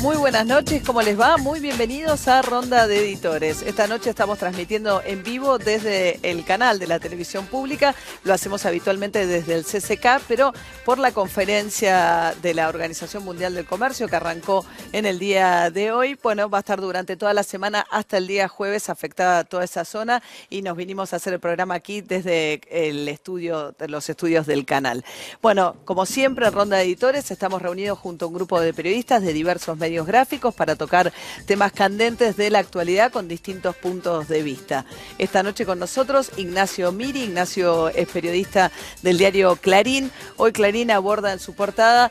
Muy buenas noches, ¿cómo les va? Muy bienvenidos a Ronda de Editores. Esta noche estamos transmitiendo en vivo desde el canal de la televisión pública. Lo hacemos habitualmente desde el CCK, pero por la conferencia de la Organización Mundial del Comercio que arrancó en el día de hoy, bueno, va a estar durante toda la semana hasta el día jueves afectada toda esa zona y nos vinimos a hacer el programa aquí desde el estudio, los estudios del canal. Bueno, como siempre en Ronda de Editores estamos reunidos junto a un grupo de periodistas de diversos medios gráficos para tocar temas candentes de la actualidad con distintos puntos de vista. Esta noche con nosotros Ignacio Miri. Ignacio es periodista del diario Clarín. Hoy Clarín aborda en su portada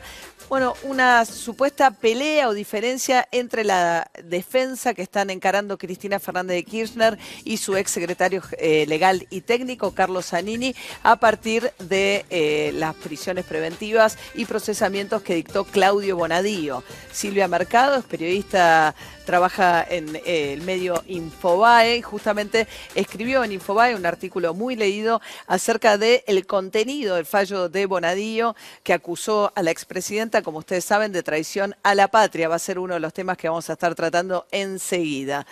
una supuesta pelea o diferencia entre la defensa que están encarando Cristina Fernández de Kirchner y su ex secretario legal y técnico, Carlos Zanini, a partir de las prisiones preventivas y procesamientos que dictó Claudio Bonadío. Silvia Mercado es periodista, trabaja en el medio Infobae y justamente escribió en Infobae un artículo muy leído acerca del contenido del fallo de Bonadío que acusó a la expresidenta, como ustedes saben, de traición a la patria. Va a ser uno de los temas que vamos a estar tratando enseguida.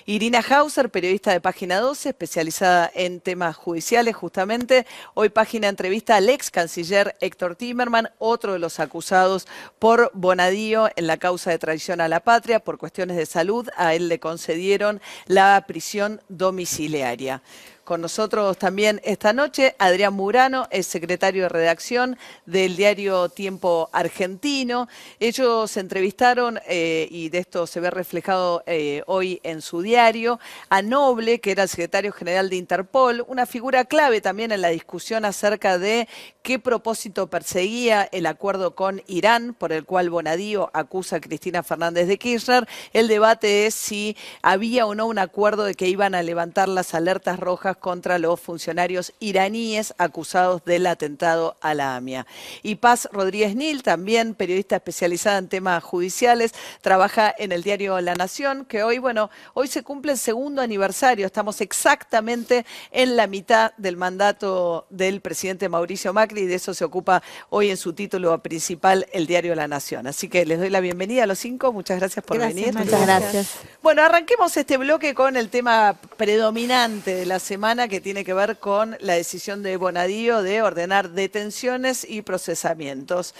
Irina Hauser, periodista de Página 12, especializada en temas judiciales justamente. Hoy Página entrevista al ex canciller Héctor Timerman, otro de los acusados por Bonadío en la causa de traición a la patria. Por cuestiones de salud, a él le concedieron la prisión domiciliaria. Con nosotros también esta noche Adrián Murano, es secretario de redacción del diario Tiempo Argentino. Ellos entrevistaron, y de esto se ve reflejado hoy en su diario, a Noble, que era el secretario general de Interpol, una figura clave también en la discusión acerca de qué propósito perseguía el acuerdo con Irán, por el cual Bonadío acusa a Cristina Fernández de Kirchner. El debate es si había o no un acuerdo de que iban a levantar las alertas rojas contra los funcionarios iraníes acusados del atentado a la AMIA. Y Paz Rodríguez Nil, también periodista especializada en temas judiciales, trabaja en el diario La Nación, que hoy se cumple el segundo aniversario. Estamos exactamente en la mitad del mandato del presidente Mauricio Macri y de eso se ocupa hoy en su título principal el diario La Nación. Así que les doy la bienvenida a los cinco. Muchas gracias por venir. Muchas gracias. Bueno, arranquemos este bloque con el tema predominante de la semana, que tiene que ver con la decisión de Bonadío de ordenar detenciones y procesamientos.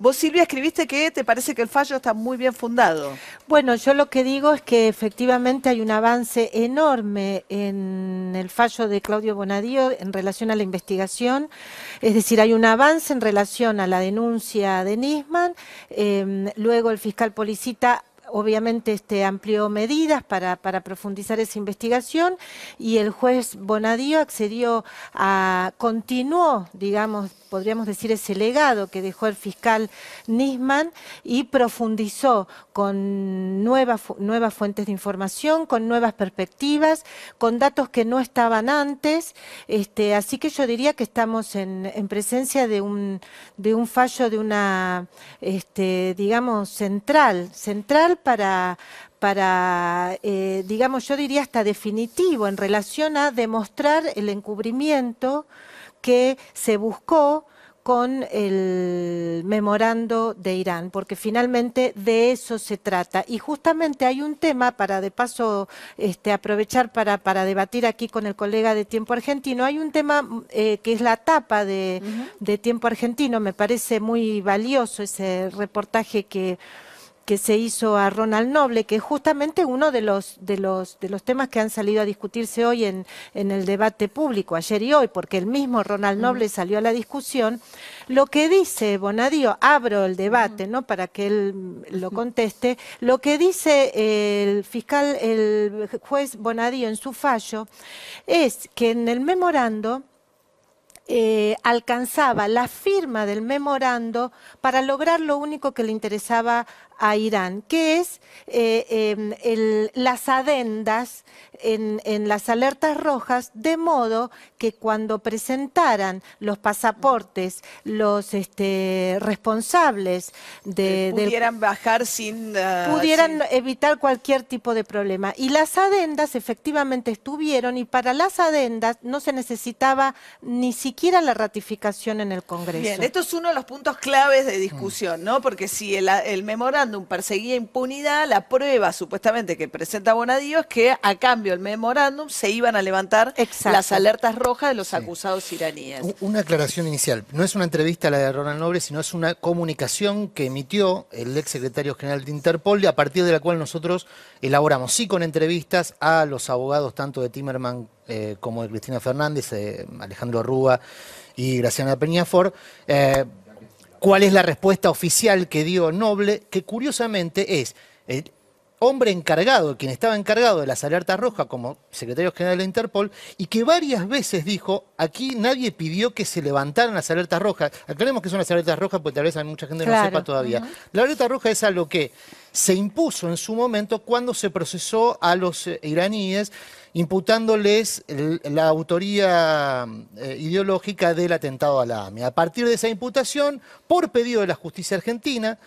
Vos, Silvia, escribiste que te parece que el fallo está muy bien fundado. Bueno, yo lo que digo es que efectivamente hay un avance enorme en el fallo de Claudio Bonadío en relación a la investigación, es decir, hay un avance en relación a la denuncia de Nisman, luego el fiscal Policita obviamente amplió medidas para profundizar esa investigación y el juez Bonadío continuó, digamos, podríamos decir, ese legado que dejó el fiscal Nisman y profundizó con nuevas fuentes de información, con nuevas perspectivas, con datos que no estaban antes. Así que yo diría que estamos en presencia de un fallo, de una, digamos, central para digamos, yo diría hasta definitivo en relación a demostrar el encubrimiento que se buscó con el memorando de Irán, porque finalmente de eso se trata. Y justamente hay un tema, para de paso aprovechar para debatir aquí con el colega de Tiempo Argentino, hay un tema que es la tapa de Tiempo Argentino. Me parece muy valioso ese reportaje que se hizo a Ronald Noble, que es justamente uno de los temas que han salido a discutirse hoy en el debate público, ayer y hoy, porque el mismo Ronald Noble salió a la discusión. Lo que dice Bonadío, abro el debate, ¿no?, para que él lo conteste, lo que dice el juez Bonadío en su fallo es que en el memorando alcanzaba la firma del memorando para lograr lo único que le interesaba a Irán, que es las adendas en las alertas rojas, de modo que cuando presentaran los pasaportes los responsables pudieran bajar sin... pudieran evitar cualquier tipo de problema. Y las adendas efectivamente estuvieron, y para las adendas no se necesitaba ni siquiera siquiera la ratificación en el Congreso. Bien, esto es uno de los puntos claves de discusión, ¿no? Porque si el memorándum perseguía impunidad, la prueba supuestamente que presenta Bonadío es que a cambio del memorándum se iban a levantar las alertas rojas de los acusados iraníes. Una aclaración inicial. No es una entrevista la de Ronald Noble, sino es una comunicación que emitió el ex secretario general de Interpol, a partir de la cual nosotros elaboramos, sí con entrevistas a los abogados tanto de Timerman como de Cristina Fernández, Alejandro Rúa y Graciana Peñafort, cuál es la respuesta oficial que dio Noble, que curiosamente es el hombre encargado, quien estaba encargado de las alertas rojas como secretario general de Interpol, y que varias veces dijo, aquí nadie pidió que se levantaran las alertas rojas. Aclaremos que son las alertas rojas porque tal vez hay mucha gente que no sepa todavía. La alerta roja es algo que se impuso en su momento cuando se procesó a los iraníes, imputándoles la autoría ideológica del atentado a la AMIA. A partir de esa imputación, por pedido de la justicia argentina,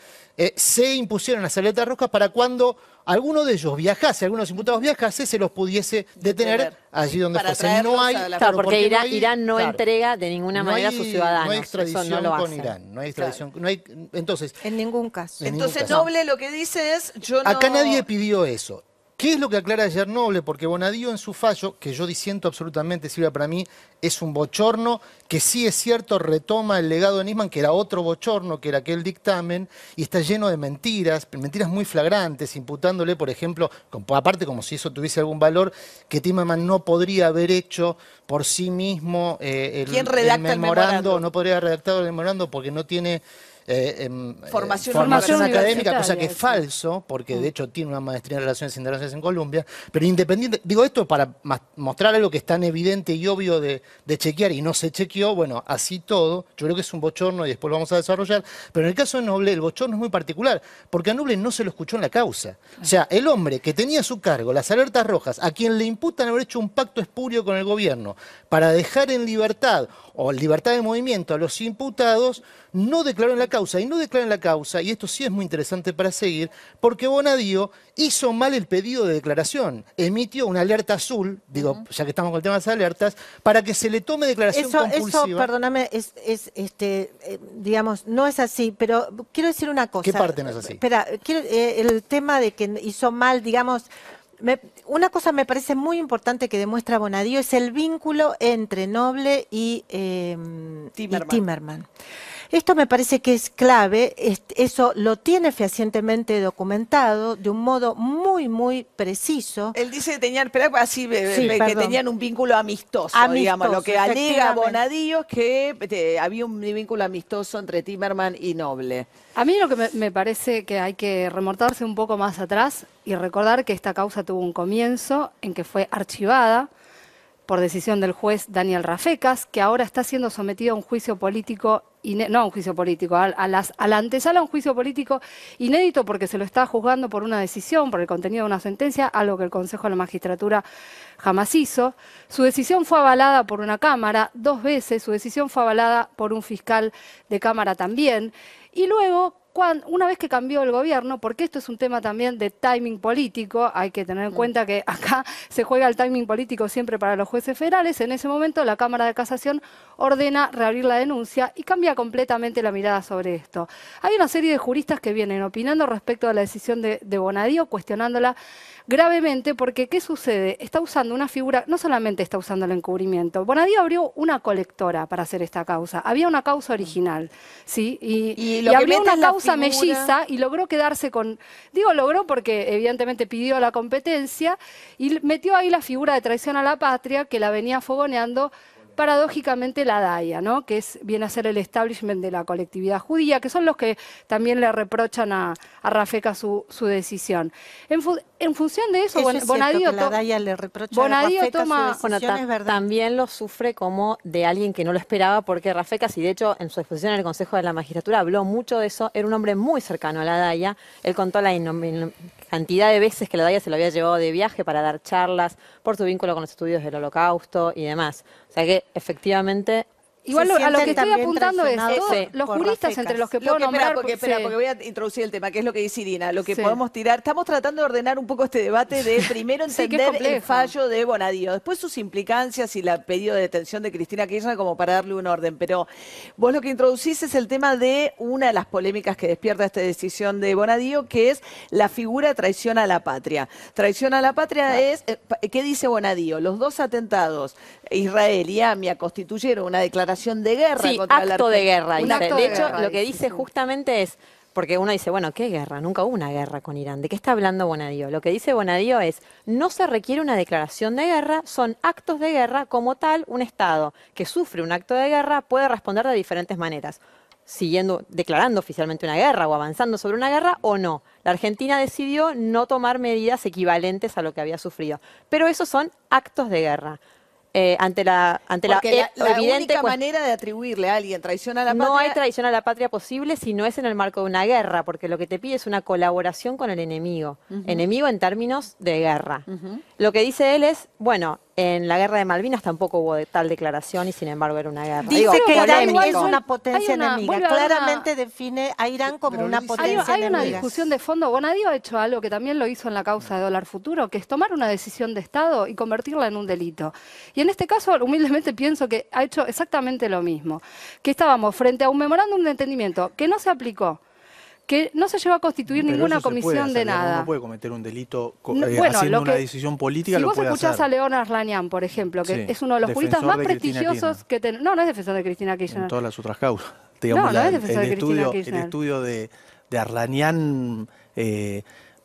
se impusieron las alertas rojas para cuando alguno de ellos viajase, algunos imputados viajase, se los pudiese detener allí donde fuese. No hay, claro, porque Irán no entrega de ninguna manera a sus ciudadanos. No hay extradición eso no lo con hace. Irán. No hay extradición. No hay, entonces, en ningún caso. Entonces Noble lo que dice es, yo no... Acá nadie pidió eso. ¿Qué es lo que aclara ayer Noble? Porque Bonadío en su fallo, que yo disiento absolutamente, Silvia, para mí es un bochorno, que sí es cierto, retoma el legado de Nisman, que era otro bochorno, que era aquel dictamen, y está lleno de mentiras, mentiras muy flagrantes, imputándole, por ejemplo, aparte como si eso tuviese algún valor, que Timerman no podría haber hecho por sí mismo el memorando, no podría haber redactado el memorando porque no tiene... formación académica, cosa que es falso, porque de hecho tiene una maestría en Relaciones Internacionales en Colombia, pero independiente, digo esto para mostrar algo que es tan evidente y obvio de chequear y no se chequeó, bueno, así todo, yo creo que es un bochorno y después lo vamos a desarrollar, pero en el caso de Noble el bochorno es muy particular, porque a Noble no se lo escuchó en la causa. O sea, el hombre que tenía a su cargo las alertas rojas, a quien le imputan haber hecho un pacto espurio con el gobierno para dejar en libertad o libertad de movimiento a los imputados, no declaró en la causa, y no declaró en la causa, y esto sí es muy interesante para seguir, porque Bonadío hizo mal el pedido de declaración, emitió una alerta azul, digo, ya que estamos con el tema de las alertas, para que se le tome declaración compulsiva. Eso, perdóname, digamos, no es así, pero quiero decir una cosa. ¿Qué parte no es así? Espera, el tema de que hizo mal, digamos... una cosa me parece muy importante que demuestra Bonadío es el vínculo entre Noble y Timerman. Esto me parece que es clave, eso lo tiene fehacientemente documentado de un modo muy, muy preciso. Él dice que tenían, que tenían un vínculo amistoso, digamos, lo que alega Bonadío es que había un vínculo amistoso entre Timerman y Noble. A mí lo que me parece que hay que remontarse un poco más atrás y recordar que esta causa tuvo un comienzo en que fue archivada por decisión del juez Daniel Rafecas, que ahora está siendo sometido a un juicio político, no a un juicio político, a la antesala a un juicio político inédito porque se lo está juzgando por una decisión, por el contenido de una sentencia, algo que el Consejo de la Magistratura jamás hizo. Su decisión fue avalada por una Cámara 2 veces, su decisión fue avalada por un fiscal de Cámara también, y luego... una vez que cambió el gobierno, porque esto es un tema también de timing político, hay que tener en cuenta que acá se juega el timing político siempre para los jueces federales, en ese momento la Cámara de Casación ordena reabrir la denuncia y cambia completamente la mirada sobre esto. Hay una serie de juristas que vienen opinando respecto a la decisión de Bonadío, cuestionándola gravemente, porque ¿qué sucede? Está usando una figura, no solamente está usando el encubrimiento, Bonadío abrió una colectora para hacer esta causa, había una causa original, ¿sí? Y abrió una causa melliza y logró quedarse con, digo logró porque evidentemente pidió la competencia y metió ahí la figura de traición a la patria que la venía fogoneando paradójicamente la DAIA, ¿no? Que viene a ser el establishment de la colectividad judía, que son los que también le reprochan a Rafecas su decisión. En función de eso, Bonadío toma... También lo sufre como de alguien que no lo esperaba, porque Rafecas, y de hecho en su exposición en el Consejo de la Magistratura habló mucho de eso, era un hombre muy cercano a la DAIA, él contó la cantidad de veces que la DAIA se lo había llevado de viaje para dar charlas por su vínculo con los estudios del Holocausto y demás. O sea que efectivamente Igual se a lo que sienten estoy también apuntando es, traicionados todos los por juristas Rafecas. entre los que Lo puedo que, nombrar... porque voy a introducir el tema, que es lo que dice Irina, lo que Sí. podemos tirar. Estamos tratando de ordenar un poco este debate de primero Sí, que es entender el complejo. fallo de Bonadío, después sus implicancias y el pedido de detención de Cristina Kirchner como para darle un orden. Pero vos lo que introducís es el tema de una de las polémicas que despierta esta decisión de Bonadío, que es la figura traición a la patria. Traición a la patria es, ¿qué dice Bonadío? Los dos atentados, Israel y AMIA, constituyeron una declaración de guerra Sí, contra la acto de Argentina. guerra, Un dice. acto De de hecho, guerra, lo que dice, dice sí. justamente es, porque uno dice, bueno, ¿qué guerra? Nunca hubo una guerra con Irán. ¿De qué está hablando Bonadío? Lo que dice Bonadío es, no se requiere una declaración de guerra, son actos de guerra. Como tal, un Estado que sufre un acto de guerra puede responder de diferentes maneras, declarando oficialmente una guerra o avanzando sobre una guerra o no. La Argentina decidió no tomar medidas equivalentes a lo que había sufrido. Pero esos son actos de guerra. Ante la Porque la evidente única manera de atribuirle a alguien traición a la no hay patria traición a la patria posible si no es en el marco de una guerra, porque lo que te pide es una colaboración con el enemigo. Enemigo en términos de guerra. Lo que dice él es, bueno, en la guerra de Malvinas tampoco hubo tal declaración y sin embargo era una guerra. Dice Digo, que Irán polémico. es una potencia Hay una- enemiga. vuelve a haber Claramente define a Irán como Pero lo una dice- potencia Hay una enemiga. discusión de fondo. Bonadío ha hecho algo que también lo hizo en la causa de Dólar Futuro, que es tomar una decisión de Estado y convertirla en un delito. Y en este caso, humildemente pienso que ha hecho exactamente lo mismo. Que estábamos frente a un memorándum de entendimiento que no se aplicó, que no se llegó a constituir Pero ninguna eso se puede comisión hacer, de digamos, nada. Uno puede cometer un delito No, bueno, haciendo lo una que- decisión política, Si lo vos puede escuchás hacer. a León Arlanian, por ejemplo, que Sí, es uno de los juristas defensor más de Cristina prestigiosos Kirchner. que tenemos. No, no es defensor de Cristina Kirchner. En todas las otras causas. Digamos, no es defensor el de Cristina estudio, Kirchner. el estudio de Arlanian No,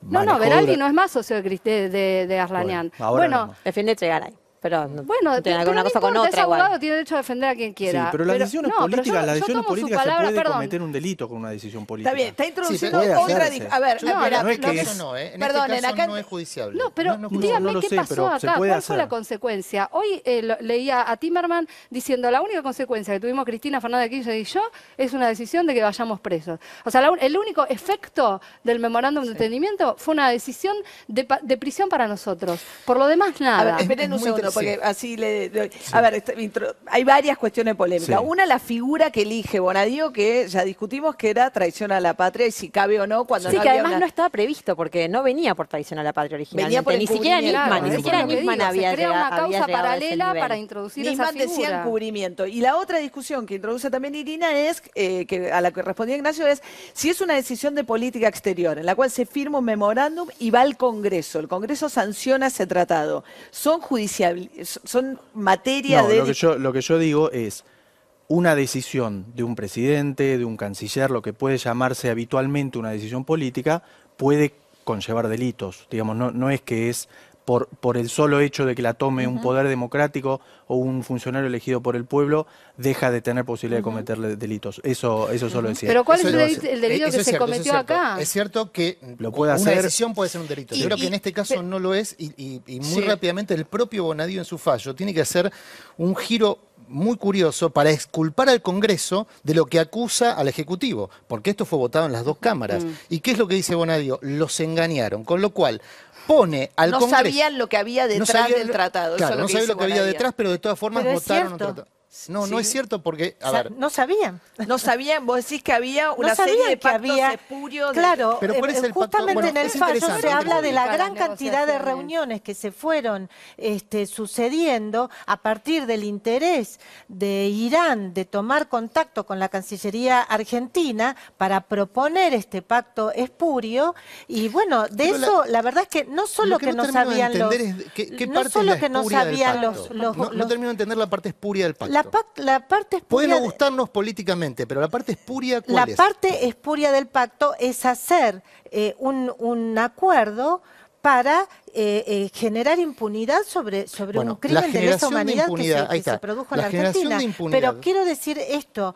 manejó Veraldi dura- no es más socio de Arlanian. Bueno, ahora Bueno, no. Defiende Chegaray. Pero no, bueno, no tiene pero una no cosa con importa, otra es abogado, igual. tiene derecho a defender a quien quiera. Sí, pero las decisiones no, pero políticas, yo las decisiones tomo su políticas se palabra, puede perdón. cometer un delito con una decisión política. Está bien, está introduciendo puede otra... hacerse. A ver, No, espera, no es que Eso es- no, ¿eh? En Perdonen, este caso acá- no es judiciable. No, pero No es dígame no lo qué sé, pasó pero se acá, puede cuál fue la hacer. consecuencia. Hoy leía a Timerman diciendo la única consecuencia que tuvimos Cristina Fernández de Kirchner y yo es una decisión de que vayamos presos. O sea, el único efecto del memorándum de entendimiento fue una decisión de prisión para nosotros. Por lo demás, A nada. ver, esperen Es un muy segundo, interesante. porque así a ver, hay varias cuestiones polémicas. Sí. Una, la figura que elige Bonadío, que ya discutimos que era traición a la patria y si cabe o no cuando Sí, no que había además una... no estaba previsto porque no venía por traición a la patria Venía por originalmente. Ni siquiera encubrimiento. Nisman, Claro, ni eso siquiera es lo que Nisman digo, había se crea una había causa llegado a ese paralela nivel. para introducir esa Nisman decía figura. encubrimiento. Y la otra discusión que introduce también Irina es, que a la que respondía Ignacio, es si es una decisión de política exterior, en la cual se firma un memorándum y va al Congreso. El Congreso sanciona ese tratado. Son son materia No, de... lo que yo digo es una decisión de un presidente, de un canciller, lo que puede llamarse habitualmente una decisión política, puede conllevar delitos. Digamos, no es que es por el solo hecho de que la tome un poder democrático o un funcionario elegido por el pueblo, deja de tener posibilidad de cometer delitos. Eso solo decía. Pero ¿cuál es Eso- el delito eso que es se cierto, cometió eso es cierto. acá? Es cierto que Lo puede una hacer. decisión puede ser un delito. Yo creo que en este caso no lo es y muy Sí. rápidamente el propio Bonadío en su fallo tiene que hacer un giro muy curioso para exculpar al Congreso de lo que acusa al Ejecutivo, porque esto fue votado en las dos cámaras. ¿Y qué es lo que dice Bonadío? Los engañaron, con lo cual pone al no Congreso... sabían lo que había detrás sabían del tratado. Claro, eso es no que sabían dice lo que había Bonadío. detrás, pero de todas formas Pero es votaron un cierto. tratado. No, no es cierto porque, a O sea, ver, no sabían. No sabían, vos decís que había una No serie sabían de que pactos había, espurios. claro, Pero ¿cuál es el pacto? justamente Bueno, en el es fallo interesante. se habla de la Las gran cantidad de negociaciones. reuniones que se fueron sucediendo a partir del interés de Irán de tomar contacto con la Cancillería argentina para proponer este pacto espurio y bueno, de Pero eso la verdad es que no solo lo que no termino de sabían los entender es qué no parte es solo la que no espuria del sabían pacto. los No termino de entender la parte espuria del pacto. la parte Puede espuria no gustarnos políticamente, pero la parte espuria, la ¿cuál es? parte espuria del pacto es hacer un acuerdo para generar impunidad sobre Bueno, un crimen la de lesa generación de humanidad impunidad, ahí que está. se produjo en La la generación Argentina. de impunidad. Pero quiero decir esto,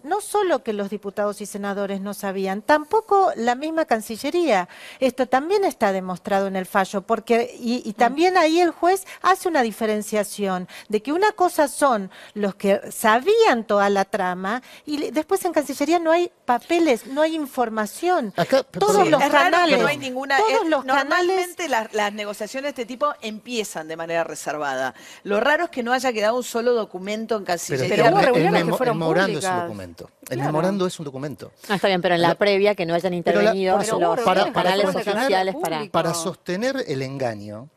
no solo que los diputados y senadores no sabían, tampoco la misma Cancillería. Esto también está demostrado en el fallo, porque y también ahí el juez hace una diferenciación de que una cosa son los que sabían toda la trama y después en Cancillería no hay papeles, no hay información. Acá, Todos perdón, los es raro que canales, no hay ninguna... todos los canales Generalmente las negociaciones de este tipo empiezan de manera reservada. Lo raro es que no haya quedado un solo documento en Cancillería. Pero hubo el reuniones que memo- fueron el memorando es un públicas. documento. El Claro. memorando es un documento. Ah, está bien, pero en la previa que no hayan Pero intervenido por eso, los para canales sostener- oficiales para... público. Para sostener el engaño,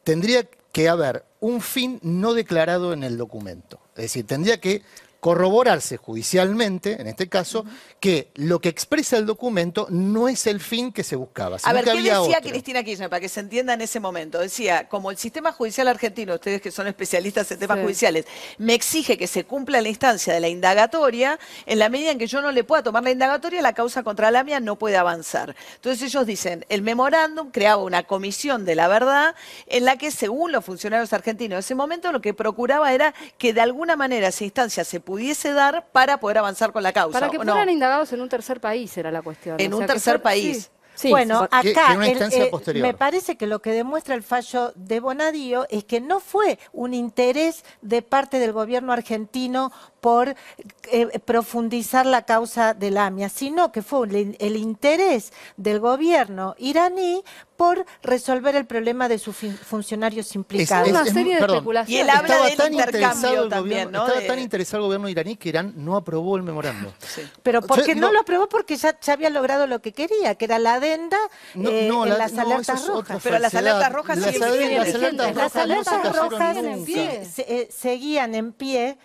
tendría que haber un fin no declarado en el documento. Es decir, tendría que corroborarse judicialmente, en este caso, que lo que expresa el documento no es el fin que se buscaba, sino A ver, que ¿qué había decía otro. Cristina Kirchner para que se entienda en ese momento? Decía, como el sistema judicial argentino, ustedes que son especialistas en temas Sí. judiciales, me exige que se cumpla la instancia de la indagatoria, en la medida en que yo no le pueda tomar la indagatoria, la causa contra la mía no puede avanzar. Entonces ellos dicen, el memorándum creaba una comisión de la verdad en la que, según los funcionarios argentinos en ese momento, lo que procuraba era que de alguna manera esa instancia se pudiese dar para poder avanzar con la causa. Para que ¿o no? fueran indagados en un tercer país era la cuestión. En O un sea, que tercer fue- país. sí. Sí, bueno, que acá una instancia posterior. me parece que lo que demuestra el fallo de Bonadío es que no fue un interés de parte del gobierno argentino por profundizar la causa del AMIA, sino que fue el interés del gobierno iraní por resolver el problema de sus funcionarios implicados. Una Es- serie de perdón. especulaciones. Y él habla Estaba del tan intercambio interesado el también, gobierno, ¿no? estaba De- tan interesado el gobierno iraní que Irán no aprobó el memorando. Pero porque Yo- no lo aprobó porque ya había logrado lo que quería, que era la adenda en las no, alertas eso es otra rojas. Pero las falsedad. alertas rojas Las siguen alertas- vigentes. las alertas Las Las rojas no se alertas cayeron rojas siguen en pie. seguían en pie,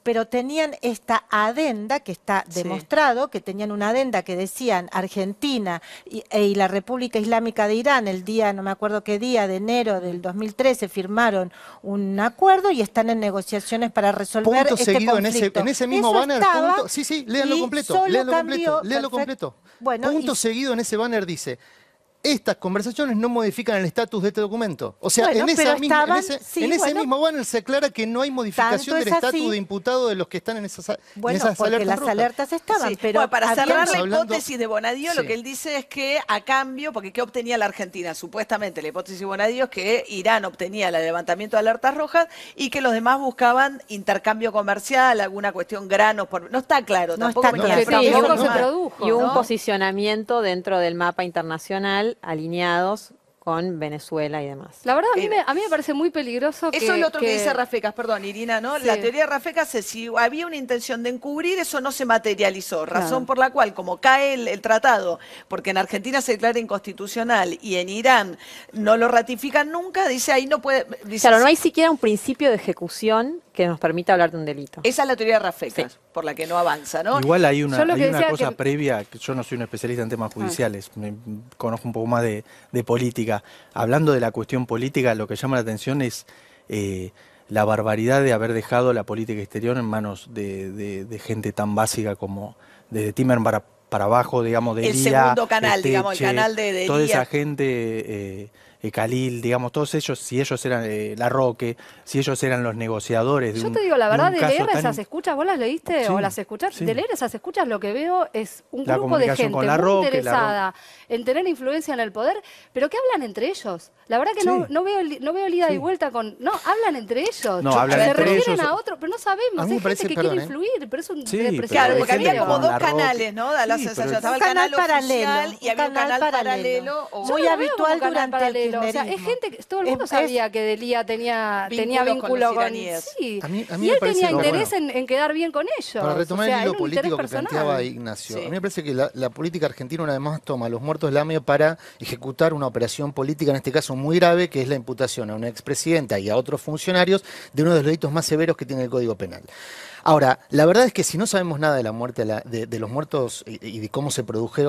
pero tenían esta adenda que está Sí. demostrado, que tenían una adenda que decían Argentina y la República Islámica de Irán, el día, no me acuerdo qué día, de enero del 2013, firmaron un acuerdo y están en negociaciones para resolver Punto este seguido conflicto. en ese mismo Eso banner, estaba, punto, sí, léanlo y completo, solo léanlo cambió, completo, léanlo perfecto. completo. Bueno, Punto y- seguido en ese banner dice: estas conversaciones no modifican el estatus de este documento. O sea, Bueno, en, pero esa misma- estaban- en ese, sí, en ese bueno. mismo banner se aclara que no hay modificación Tanto del es estatus así- de imputado de los que están en esas, Bueno, en esas porque alertas las rojas. alertas estaban, Sí. pero Bueno, para habían- cerrar la Estamos hablando- hipótesis de Bonadío, Sí. lo que él dice es que a cambio, porque ¿qué obtenía la Argentina? Supuestamente la hipótesis de Bonadío es que Irán obtenía el levantamiento de alertas rojas y que los demás buscaban intercambio comercial, alguna cuestión granos. No está claro, No tampoco está me claro. queda Que Sí, claro. tampoco no, se no. produjo. Y hubo un ¿no? posicionamiento dentro del mapa internacional alineados con Venezuela y demás. La verdad, a mí me parece muy peligroso que... Eso es lo otro que que- dice Rafecas, perdón, Irina, ¿no? Sí. La teoría de Rafecas es si había una intención de encubrir, eso no se materializó. Razón Claro. por la cual, como cae el tratado, porque en Argentina se declara inconstitucional y en Irán no lo ratifican nunca, dice ahí no puede. Dice, Claro, no hay siquiera un principio de ejecución que nos permita hablar de un delito. Esa es la teoría de Rafecas, por la que no avanza, ¿no? Igual hay Yo una, lo que hay una decía cosa que- previa, que yo no soy un especialista en temas judiciales, me conozco un poco más de política. Hablando de la cuestión política, lo que llama la atención es la barbaridad de haber dejado la política exterior en manos de gente tan básica como desde Timerman para abajo, digamos, de El Lía, segundo canal, digamos, el Esteche, canal de toda Lía. esa gente, Khalil, digamos, todos ellos, si ellos eran Larroque, si ellos eran los negociadores de Yo un te digo, la verdad, un de caso leer tan- esas escuchas, ¿vos las leíste Sí, o las escuchaste? sí. De leer esas escuchas lo que veo es un La grupo de comunicación gente con muy Larroque, interesada en tener influencia en el poder, pero que hablan entre ellos. La verdad que Sí. no veo el ida y vuelta con... No, hablan entre ellos. No, hablan se entre refieren ellos. a otro, pero no sabemos. A mí me Hay gente parece, que perdón, quiere influir, pero es un Sí, depresivo Claro, Pero porque hay había gente como con dos Larroque. canales, ¿no? Da la Sí, sensación. pero- Estaba el Un canal paralelo, oficial y había un canal paralelo. o Yo muy no lo veo como habitual un canal durante el paralelo. O sea, es kirchnerismo. gente que todo el mundo Es- sabía que Delía tenía Vínculos con vínculo los con... iraníes. Sí. A mí Y me él parece tenía que, interés bueno, en quedar bien con ellos. Para retomar O sea, el era hilo un interés político que personal. planteaba Ignacio, Sí. a mí me parece que la política argentina una vez más toma a los muertos del AMIA para ejecutar una operación política, en este caso muy grave, que es la imputación a una expresidenta y a otros funcionarios de uno de los delitos más severos que tiene el Código Penal. Ahora, la verdad es que si no sabemos nada de la muerte de los muertos y de cómo se produjo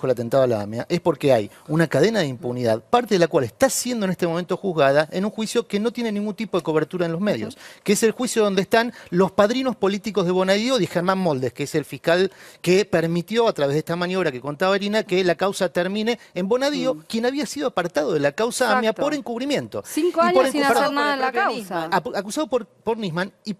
el atentado a la AMIA, es porque hay una cadena de impunidad, parte de la cual está siendo en este momento juzgada en un juicio que no tiene ningún tipo de cobertura en los medios, que es el juicio donde están los padrinos políticos de Bonadío y Germán Moldes, que es el fiscal que permitió a través de esta maniobra que contaba Irina que la causa termine en Bonadío, quien había sido apartado de la causa AMIA Exacto. por encubrimiento. 5 Y por años sin perdón, hacer nada en la por el propio causa. acusado por Nisman y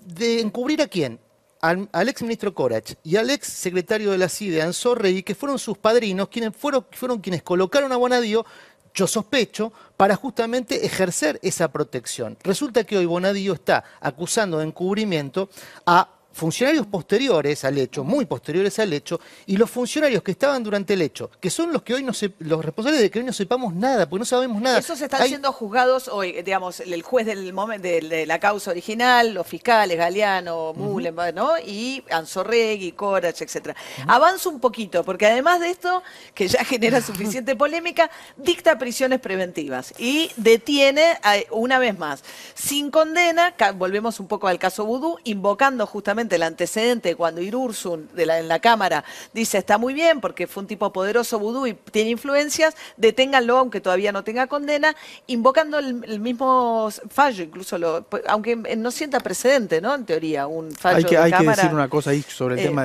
de encubrir a quién, al ex ministro Corach y al ex secretario de la CIDE, Anzorrey, que fueron sus padrinos, quienes fueron quienes colocaron a Bonadío, yo sospecho, para justamente ejercer esa protección. Resulta que hoy Bonadío está acusando de encubrimiento a funcionarios posteriores al hecho, muy posteriores al hecho, y los funcionarios que estaban durante el hecho, que son los que hoy los responsables de que hoy no sepamos nada, porque no sabemos nada. Esos están siendo juzgados hoy, digamos, el juez del momento de la causa original, los fiscales, Galeano, Mullen, ¿no? Y Anzorregui, Corach, etcétera. Avanza un poquito, porque además de esto, que ya genera suficiente polémica, dicta prisiones preventivas y detiene, una vez más, sin condena, volvemos un poco al caso Vudú, invocando justamente el antecedente cuando Irursun en la Cámara dice está muy bien porque fue un tipo poderoso Vudú y tiene influencias, deténganlo aunque todavía no tenga condena, invocando el mismo fallo, incluso aunque no sienta precedente, ¿no? En teoría, un fallo de hay Cámara. que decir una cosa ahí sobre el tema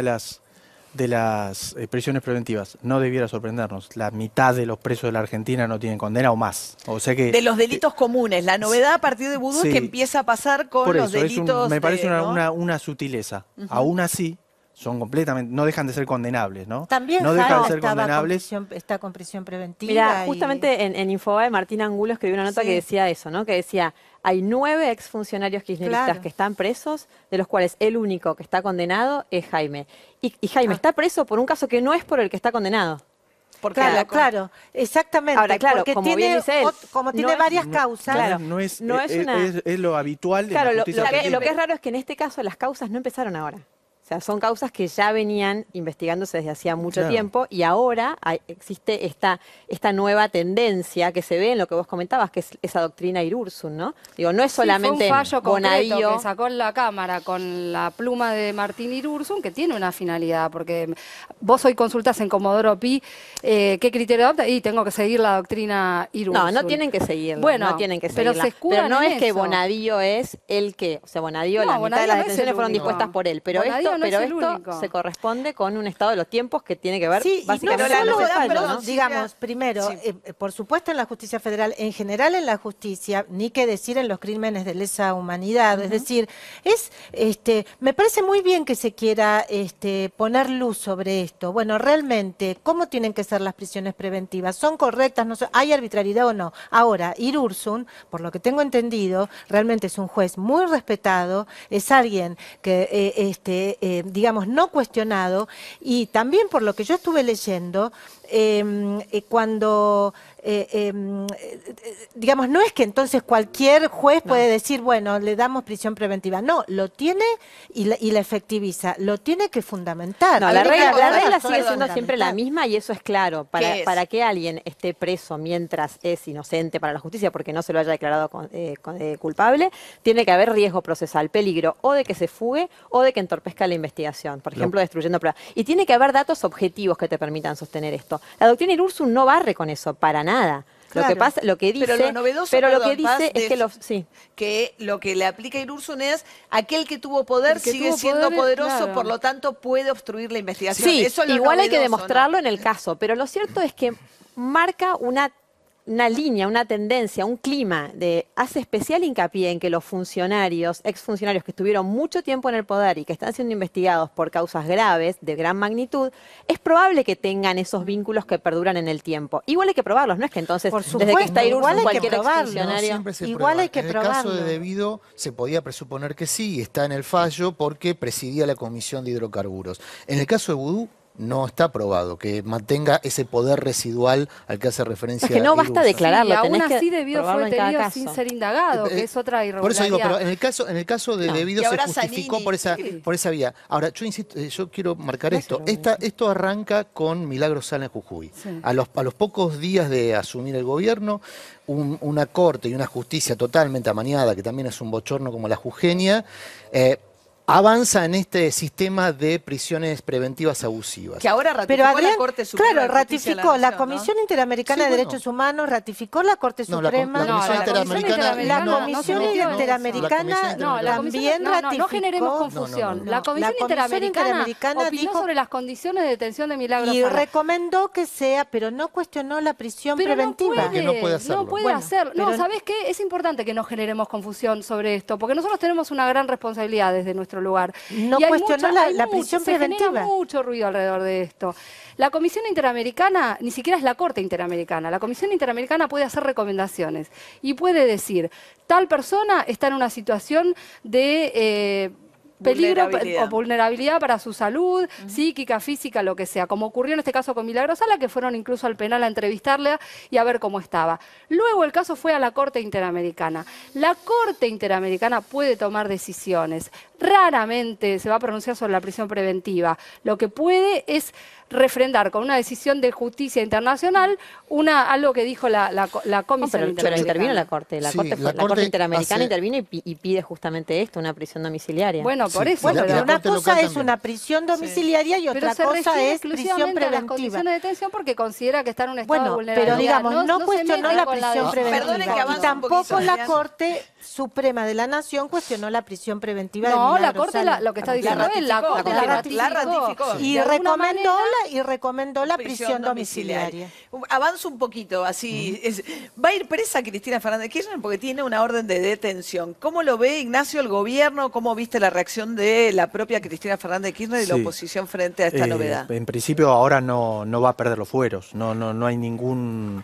de las prisiones preventivas. No debiera sorprendernos. La mitad de los presos de la Argentina no tienen condena o más. O sea que de los delitos comunes. La novedad a partir de Vudú es que empieza a pasar con por los eso, delitos. me parece ¿no? una sutileza. Aún así, son completamente, no dejan de ser condenables, ¿no? También no dejan de ser estaba condenables. está con prisión preventiva. Mira, justamente en Infobae Martín Angulo escribió una nota que decía eso, ¿no? Que decía, hay 9 exfuncionarios kirchneristas que están presos, de los cuales el único que está condenado es Jaime. Y Jaime está preso por un caso que no es por el que está lo porque Claro, exactamente. Ahora, claro, porque como bien dice él, tiene varias causas. Claro, es lo habitual de Claro, la lo justicia que argentina. es raro es que en este caso las causas no empezaron ahora. O sea, son causas que ya venían investigándose desde hacía mucho tiempo y ahora existe esta nueva tendencia que se ve en lo que vos comentabas, que es esa doctrina Irursun, ¿no? Digo, no es solamente fue un fallo concreto Bonadío. que sacó en la Cámara con la pluma de Martín Irursun, que tiene una finalidad, porque vos hoy consultas en Comodoro Pi qué criterio adopta y tengo que seguir la doctrina Irursun. No tienen que seguirla, Bueno, no tienen que pero seguirla. se escudan no en es que eso. Bonadío es el que, o sea, Bonadío, No, la mitad Bonadío de las no es detenciones el fueron único. dispuestas por él, pero Bonadío no es el esto único. se corresponde con un estado de los tiempos que tiene que ver básicamente no con solo ese da, fallo, perdón, ¿no? Digamos, primero, por supuesto en la justicia federal, en general en la justicia, ni que decir en los crímenes de lesa humanidad, es decir, me parece muy bien que se quiera poner luz sobre esto. Bueno, realmente, ¿cómo tienen que ser las prisiones preventivas? ¿Son correctas? No son- ¿Hay arbitrariedad o no? Ahora, Irursun, por lo que tengo entendido, realmente es un juez muy respetado, es alguien que, digamos, no cuestionado, y también por lo que yo estuve leyendo, cuando, digamos, no es que entonces cualquier juez puede decir, bueno, le damos prisión preventiva. No, lo tiene y la efectiviza, lo tiene que fundamentar. No, la regla sigue siendo fundamental. siempre la misma y eso es claro. Para que alguien esté preso mientras es inocente para la justicia porque no se lo haya declarado culpable, tiene que haber riesgo procesal, peligro o de que se fugue o de que entorpezca la investigación, por ejemplo, destruyendo pruebas. Y tiene que haber datos objetivos que te permitan sostener esto. La doctrina Irursun no barre con eso, para nada. Claro. Lo que pasa, lo que dice, Pero lo novedoso, lo que perdón, Paz, dice es que que lo que le aplica a Irursun es aquel que tuvo poder El que sigue tuvo siendo poder, poderoso, claro. por lo tanto puede obstruir la investigación. Sí, Eso es lo igual hay que novedoso, demostrarlo ¿no? en el caso, pero lo cierto es que marca una línea, una tendencia, un clima hace especial hincapié en que los funcionarios, exfuncionarios que estuvieron mucho tiempo en el poder y que están siendo investigados por causas graves, de gran magnitud, es probable que tengan esos vínculos que perduran en el tiempo. Igual hay que probarlos, no es que entonces, Por desde que supuesto, está Irursun, igual hay que cualquier probarlo. exfuncionario... Siempre se Igual prueba. hay que en el caso probarlo. de Debido se podía presuponer que sí, y está en el fallo porque presidía la Comisión de Hidrocarburos. En el caso de Vudú no está probado que mantenga ese poder residual al que hace referencia. Es que no basta Irursun. declararlo, y aún tenés así que Debido probarlo fue en cada detenido caso. sin ser indagado, que es otra irregularidad. Por eso digo, pero en el caso de Debido Y se ahora justificó Zanini, por esa vía. Ahora, yo insisto, yo quiero marcar No, esto. pero- Esto arranca con Milagro Sala en Jujuy. Sí. A los pocos días de asumir el gobierno, una corte y una justicia totalmente amañada, que también es un bochorno como la jujeña, avanza en este sistema de prisiones preventivas abusivas. Que ahora ratificó Pero Adrián, la Corte Suprema claro, de Justicia de ratificó la Nación, ¿no? Comisión Interamericana Sí, de bueno. Derechos Humanos, ratificó la Corte No, la Suprema. Comisión No, la Interamericana. Comisión La no, Comisión no, Interamericana No, la Comisión también ratificó. no generemos confusión. No. La Comisión Interamericana opinó dijo sobre las condiciones de detención de Milagro y Sala. recomendó que sea, pero no cuestionó la prisión Pero preventiva. no Que no puede hacerlo. No puede Bueno, hacerlo. No, pero- ¿sabés qué? Es importante que no generemos confusión sobre esto, porque nosotros tenemos una gran responsabilidad desde nuestro lugar. No Y hay cuestionó la prisión se genera preventiva. mucho ruido alrededor de esto. La Comisión Interamericana, ni siquiera es la Corte Interamericana, la Comisión Interamericana puede hacer recomendaciones y puede decir, tal persona está en una situación de peligro o vulnerabilidad para su salud, psíquica, física, lo que sea, como ocurrió en este caso con Milagros Sala, que fueron incluso al penal a entrevistarle y a ver cómo estaba. Luego el caso fue a la Corte Interamericana. La Corte Interamericana puede tomar decisiones. Raramente se va a pronunciar sobre la prisión preventiva. Lo que puede es refrendar con una decisión de justicia internacional algo que dijo la Comisión Interamericana. Pero intervino la Corte. La Sí, Corte Interamericana intervino y pide justamente esto, una prisión domiciliaria. Bueno, por eso. Bueno, pero una Corte cosa local es también. una prisión domiciliaria y otra Pero se cosa refiere es prisión exclusivamente a las preventiva. condiciones de detención porque considera que está en un estado de Bueno, vulnerabilidad. pero digamos, no se cuestionó mete la con prisión decisión. Perdone que preventiva. avance Y un tampoco poquito, la Adrián. Corte Suprema de la Nación cuestionó la prisión preventiva de No, la Milagros Corte Sala. lo que está La diciendo es la ratificó, Corte la la ratificó. ratificó. Y De alguna manera, recomendó la prisión domiciliaria. Avanzo un poquito, así. Va a ir presa Cristina Fernández de Kirchner porque tiene una orden de detención. ¿Cómo lo ve, Ignacio, el gobierno? ¿Cómo viste la reacción de la propia Cristina Fernández de Kirchner y la Sí. oposición frente a esta novedad? En principio ahora no va a perder los fueros, no hay ningún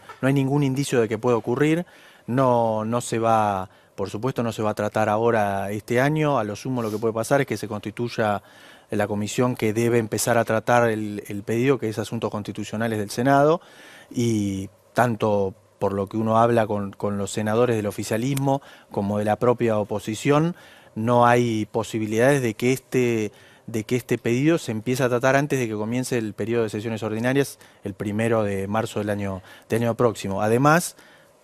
indicio de que pueda ocurrir, no se va, por supuesto no se va a tratar ahora este año, a lo sumo lo que puede pasar es que se constituya la comisión que debe empezar a tratar el pedido, que es asuntos constitucionales del Senado, y tanto por lo que uno habla con los senadores del oficialismo como de la propia oposición, no hay posibilidades de que este pedido se empiece a tratar antes de que comience el periodo de sesiones ordinarias, el 1 de marzo del año próximo. Además,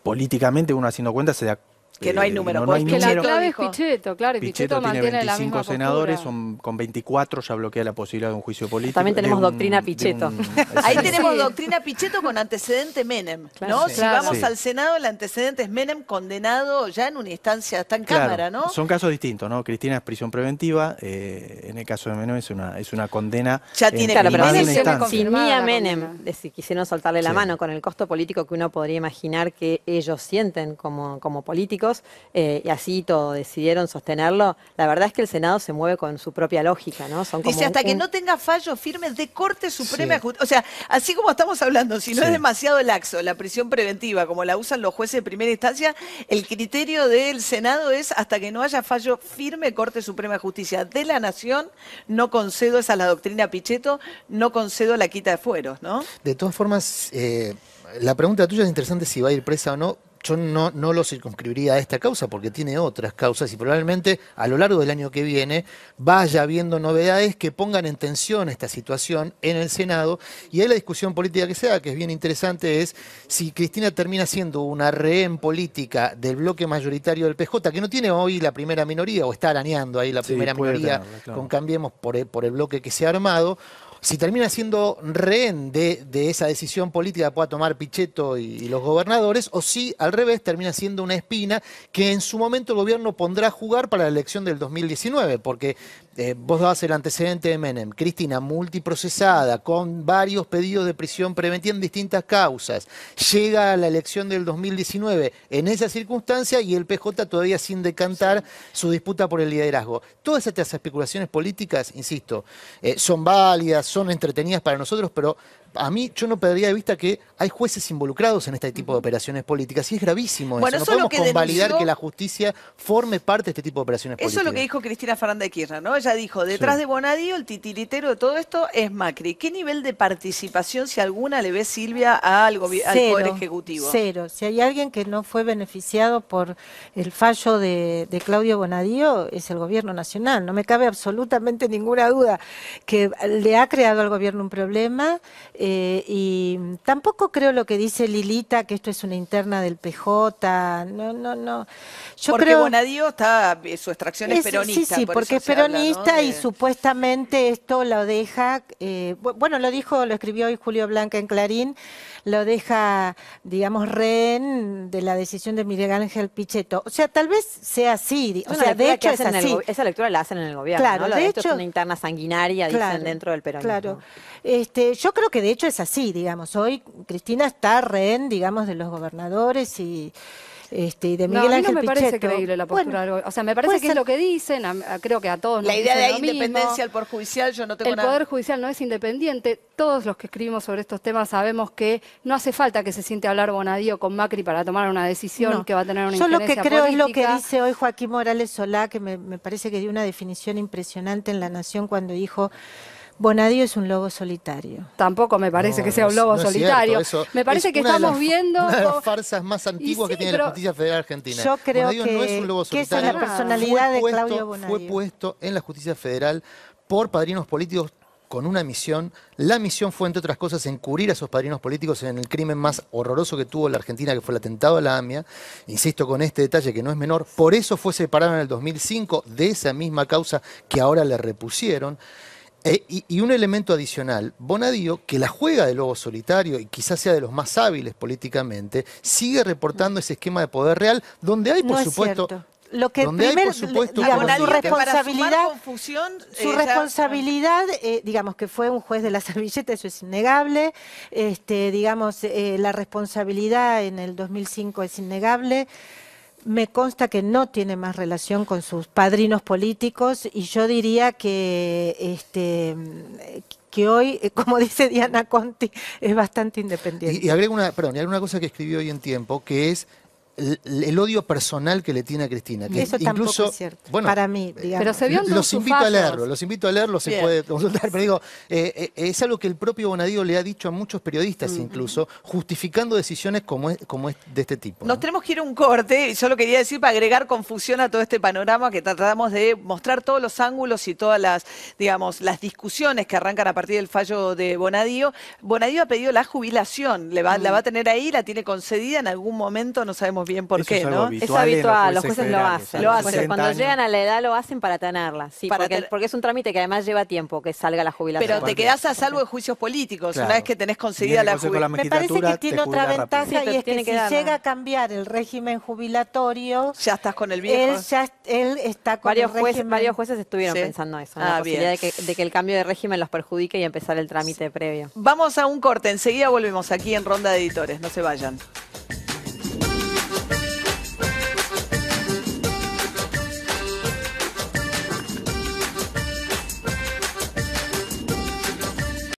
políticamente, uno haciendo cuenta, se da Que no hay número, no hay que la número. clave es dijo. Pichetto, claro, y Pichetto Pichetto tiene mantiene la 25 misma senadores, postura. con 24 ya bloquea la posibilidad de un juicio político. También tenemos de un- doctrina de Pichetto. un- Ahí exacto. tenemos Sí. doctrina Pichetto con antecedente Menem, ¿no? Sí. Si Claro. vamos Sí. al Senado, el antecedente es Menem condenado ya en una instancia, está en Claro, Cámara, ¿no? son casos distintos, ¿no? Cristina es prisión preventiva, en el caso de Menem es una condena Ya en tiene Claro, pero más de Menem una tiene instancia. si confirmada ni a la Menem condena. si quisieron soltarle la Sí. mano con el costo político que uno podría imaginar que ellos sienten como políticos, y así todo decidieron sostenerlo, la verdad es que el Senado se mueve con su propia lógica, ¿no? Son como Dice, hasta que un- no tenga fallo firme de Corte Suprema de Sí. Justicia. O sea, así como estamos hablando, si no es Sí. demasiado laxo la prisión preventiva, como la usan los jueces de primera instancia, el criterio del Senado es hasta que no haya fallo firme Corte Suprema de Justicia de la Nación, no concedo, esa es la doctrina Pichetto, no concedo la quita de fueros, ¿no? De todas formas, la pregunta tuya es interesante si va a ir presa o no. Yo no lo circunscribiría a esta causa porque tiene otras causas y probablemente a lo largo del año que viene vaya habiendo novedades que pongan en tensión esta situación en el Senado. Y ahí la discusión política que se da, que es bien interesante, es si Cristina termina siendo una rehén política del bloque mayoritario del PJ, que no tiene hoy la primera minoría o está arañando ahí la Sí, primera puede minoría tenerla, claro. con Cambiemos por el bloque que se ha armado. Si termina siendo rehén de esa decisión política que pueda tomar Pichetto y los gobernadores, o si al revés termina siendo una espina que en su momento el gobierno pondrá a jugar para la elección del 2019, porque vos dabas el antecedente de Menem, Cristina multiprocesada, con varios pedidos de prisión preventiva en distintas causas, llega a la elección del 2019 en esa circunstancia y el PJ todavía sin decantar su disputa por el liderazgo. Todas estas especulaciones políticas, insisto, son válidas, son entretenidas para nosotros, pero a mí yo no perdería de vista que hay jueces involucrados en este tipo de operaciones políticas y es gravísimo Bueno, eso. No eso es lo podemos que convalidar denunció- que la justicia forme parte de este tipo de operaciones Eso políticas. es lo que dijo Cristina Fernández de Kirchner, ¿no? Ella dijo, detrás Sí. de Bonadío, el titiritero de todo esto es Macri. ¿Qué nivel de participación, si alguna, le ve Silvia al Poder Ejecutivo? Cero. Si hay alguien que no fue beneficiado por el fallo de Claudio Bonadío, es el gobierno nacional. No me cabe absolutamente ninguna duda que le ha creado al gobierno un problema y tampoco creo lo que dice Lilita, que esto es una interna del PJ. No. Yo Porque creo... Bonadío está, su extracción es peronista. Sí, por porque eso es se habla, ¿no? peronista y De- supuestamente esto lo deja, bueno, lo escribió hoy Julio Blanca en Clarín, lo deja, digamos, rehén de la decisión de Miguel Ángel Pichetto. O sea, tal vez sea así, Es o una sea, de lectura hecho que es hacen en el así. esa lectura la hacen en el gobierno, Claro, ¿no? Lo de esto hecho- es una interna sanguinaria, dicen dentro del peronismo. Claro. Yo creo que de hecho es así, digamos. Hoy Cristina está rehén, digamos, de los gobernadores y y de No, Miguel a mí no Ángel me parece Pichetto. creíble la postura Bueno, del O sea, me parece puede que es ser. lo que dicen, creo que a todos nos La idea de dicen lo mismo. independencia del Poder Judicial, yo no tengo El nada. Poder Judicial no es independiente. Todos los que escribimos sobre estos temas sabemos que no hace falta que se siente a hablar Bonadío con Macri para tomar una decisión No. que va a tener una Yo lo que injerencia creo es lo que política. dice hoy Joaquín Morales Solá, que me parece que dio una definición impresionante en La Nación cuando dijo: Bonadío es un lobo solitario. Tampoco me parece No, que sea un lobo no es solitario. cierto, eso Me parece es que una de estamos las- viendo... Una de las co- farsas más antiguas sí, que tiene pero la Justicia Federal Argentina. Yo creo Bonadío no es un lobo que esa es solitario. la personalidad de Fue Claudio puesto- Bonadío. Fue puesto en la Justicia Federal por padrinos políticos con una misión. La misión fue, entre otras cosas, encubrir a esos padrinos políticos en el crimen más horroroso que tuvo la Argentina, que fue el atentado a la AMIA. Insisto con este detalle que no es menor. Por eso fue separado en el 2005 de esa misma causa que ahora le repusieron. Y un elemento adicional, Bonadío, que la juega de lobo solitario y quizás sea de los más hábiles políticamente, sigue reportando ese esquema de poder real, donde hay, por No es supuesto... cierto. Lo que donde hay, primero, por supuesto, digamos, Bonadío, su que para sumar responsabilidad, confusión, su ya- responsabilidad, digamos que fue un juez de la servilleta, eso es innegable. Digamos, la responsabilidad en el 2005 es innegable. Me consta que no tiene más relación con sus padrinos políticos y yo diría que hoy, como dice Diana Conti, es bastante independiente. Y agrego una cosa que escribió hoy en Tiempo, que es el odio personal que le tiene a Cristina. Que Eso incluso, tampoco es cierto, bueno, para mí, digamos. Pero se vio en todos los sus invito a fallos. leerlo, se Bien. puede consultar, pero digo, es algo que el propio Bonadío le ha dicho a muchos periodistas incluso, justificando decisiones como es de este tipo. Nos ¿no? tenemos que ir a un corte y solo quería decir para agregar confusión a todo este panorama que tratamos de mostrar todos los ángulos y todas las, digamos, las discusiones que arrancan a partir del fallo de Bonadío. Bonadío ha pedido la jubilación, la va a tener ahí, la tiene concedida en algún momento, no sabemos bien por Eso qué, es algo ¿no? habitual. Es habitual, en los jueces lo federales, hacen. Lo Los hacen. jueces cuando 60 llegan años. a la edad lo hacen para tenerla, sí, Para porque es un trámite que además lleva tiempo que salga la jubilación. Pero te quedás a salvo de juicios políticos, Claro. una vez que tenés concedida Viene el la Consejo de la jubilación. Me parece que Magistratura tiene te otra jubila ventaja rápido. Sí, pero y es que tiene si que darla. llega a cambiar el régimen jubilatorio, Ya estás con el viejo. él está con Varios el régimen. jueces estuvieron Sí. pensando eso, en Ah, la posibilidad bien. de que el cambio de régimen los perjudique y empezar el trámite previo. Vamos a un corte, enseguida volvemos aquí en Ronda de Editores, no se vayan.